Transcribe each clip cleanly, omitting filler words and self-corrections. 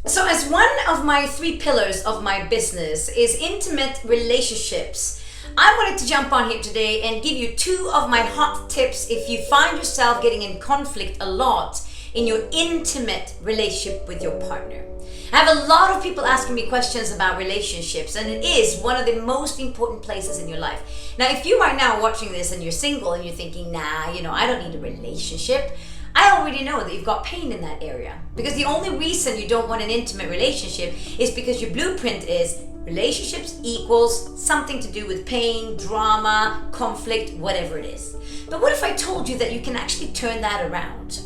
So as one of my 3 pillars of my business is intimate relationships, I wanted to jump on here today and give you 2 of my hot tips if you find yourself getting in conflict a lot in your intimate relationship with your partner. I have a lot of people asking me questions about relationships, and it is one of the most important places in your life. Now, if you are now watching this and you're single and you're thinking, nah, I don't need a relationship, I already know that you've got pain in that area. Because the only reason you don't want an intimate relationship is because your blueprint is relationships equals something to do with pain, drama, conflict, whatever it is. But what if I told you that you can actually turn that around?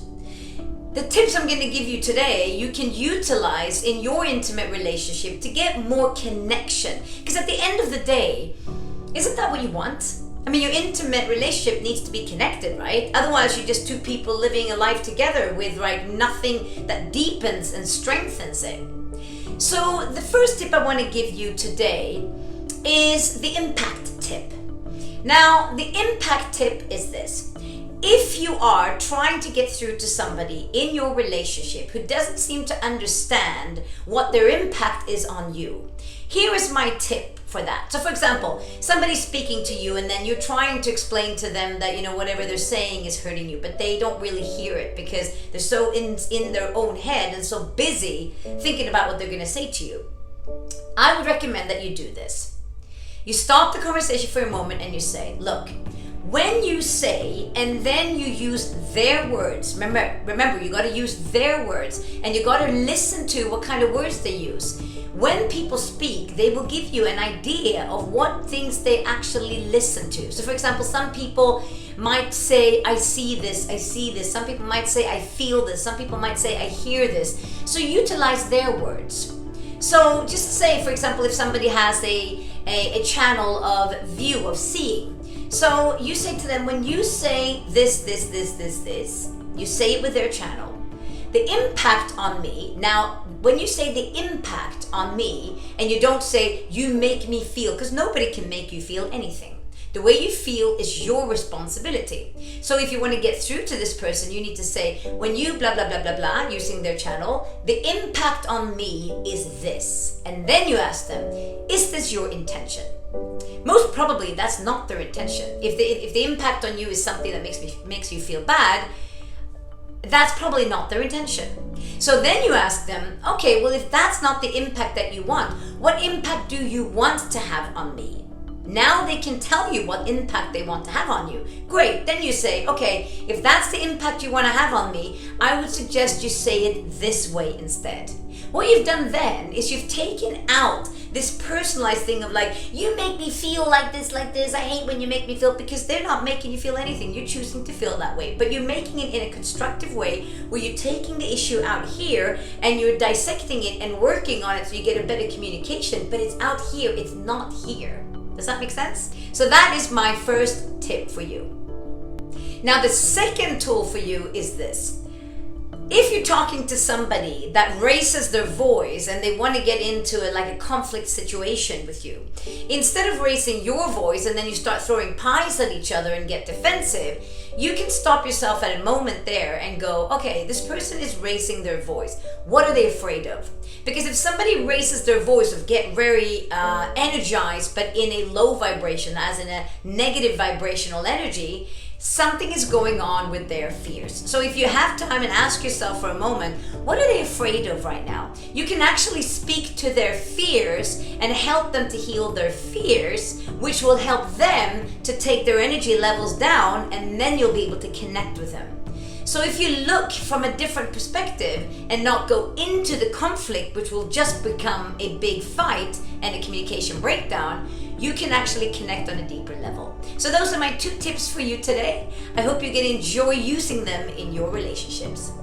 The tips I'm going to give you today, you can utilize in your intimate relationship to get more connection. Because at the end of the day, isn't that what you want? I mean, your intimate relationship needs to be connected, right? Otherwise, you're just 2 people living a life together with nothing that deepens and strengthens it. So the first tip I want to give you today is the impact tip. Now, the impact tip is this. If you are trying to get through to somebody in your relationship who doesn't seem to understand what their impact is on you, here is my tip for that. So for example, somebody's speaking to you and then you're trying to explain to them that whatever they're saying is hurting you, but they don't really hear it because they're so in their own head and so busy thinking about what they're going to say to you. I would recommend that you do this. You stop the conversation for a moment and you say, look, when you say and then you use their words, remember you got to use their words and you got to listen to what kind of words they use. When people speak, they will give you an idea of what things they actually listen to. So for example, some people might say, I see this, I see this. Some people might say, I feel this. Some people might say, I hear this. So utilize their words. So just say, for example, if somebody has a channel of view, of seeing. So you say to them, when you say this, you say it with their channel. The impact on me, now when you say the impact on me, and you don't say, you make me feel, because nobody can make you feel anything. The way you feel is your responsibility. So if you want to get through to this person, you need to say, when you blah, blah, blah, blah, blah, using their channel, the impact on me is this. And then you ask them, is this your intention? Most probably that's not their intention. If the impact on you is something that makes you feel bad, that's probably not their intention. So then you ask them, okay, well, if that's not the impact that you want, what impact do you want to have on me? Now they can tell you what impact they want to have on you. Great, then you say, okay, if that's the impact you want to have on me, I would suggest you say it this way instead. What you've done then is you've taken out this personalized thing of you make me feel like this, I hate when you make me feel, because they're not making you feel anything. You're choosing to feel that way, but you're making it in a constructive way where you're taking the issue out here and you're dissecting it and working on it so you get a better communication, but it's out here, it's not here. Does that make sense? So that is my first tip for you. Now the second tool for you is this. If you're talking to somebody that raises their voice and they want to get into a conflict situation with you, instead of raising your voice and then you start throwing pies at each other and get defensive, you can stop yourself at a moment there and go, okay, this person is raising their voice. What are they afraid of? Because if somebody raises their voice or get very energized but in a low vibration, as in a negative vibrational energy, something is going on with their fears. So if you have time and ask yourself for a moment, what are they afraid of right now? You can actually speak to their fears and help them to heal their fears, which will help them to take their energy levels down, and then you'll be able to connect with them. So if you look from a different perspective and not go into the conflict, which will just become a big fight and a communication breakdown, you can actually connect on a deeper level. So those are my 2 tips for you today. I hope you can enjoy using them in your relationships.